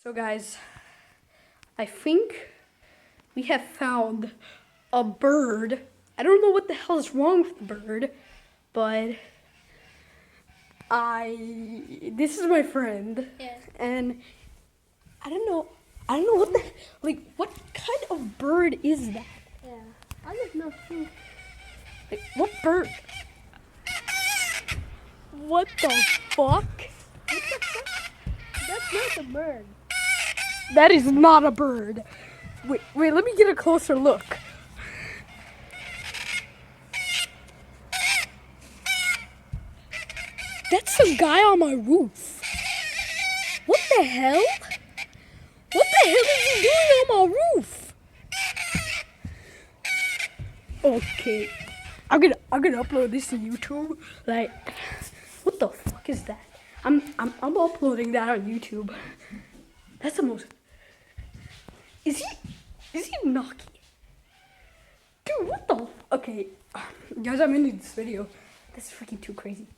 So guys, I think we have found a bird. I don't know what the hell is wrong with the bird, but this is my friend. Yeah. And I don't know what kind of bird is that? Yeah. I don't know too. Like, what bird? What the fuck? That's not a bird. That is not a bird. Wait, let me get a closer look. That's some guy on my roof. What the hell? What the hell is he doing on my roof? Okay, I'm gonna upload this to YouTube. Like, what the fuck is that? I'm uploading that on YouTube. That's the most. Is he knocking? Dude, what the? Okay, guys, I'm ending this video. That's freaking too crazy.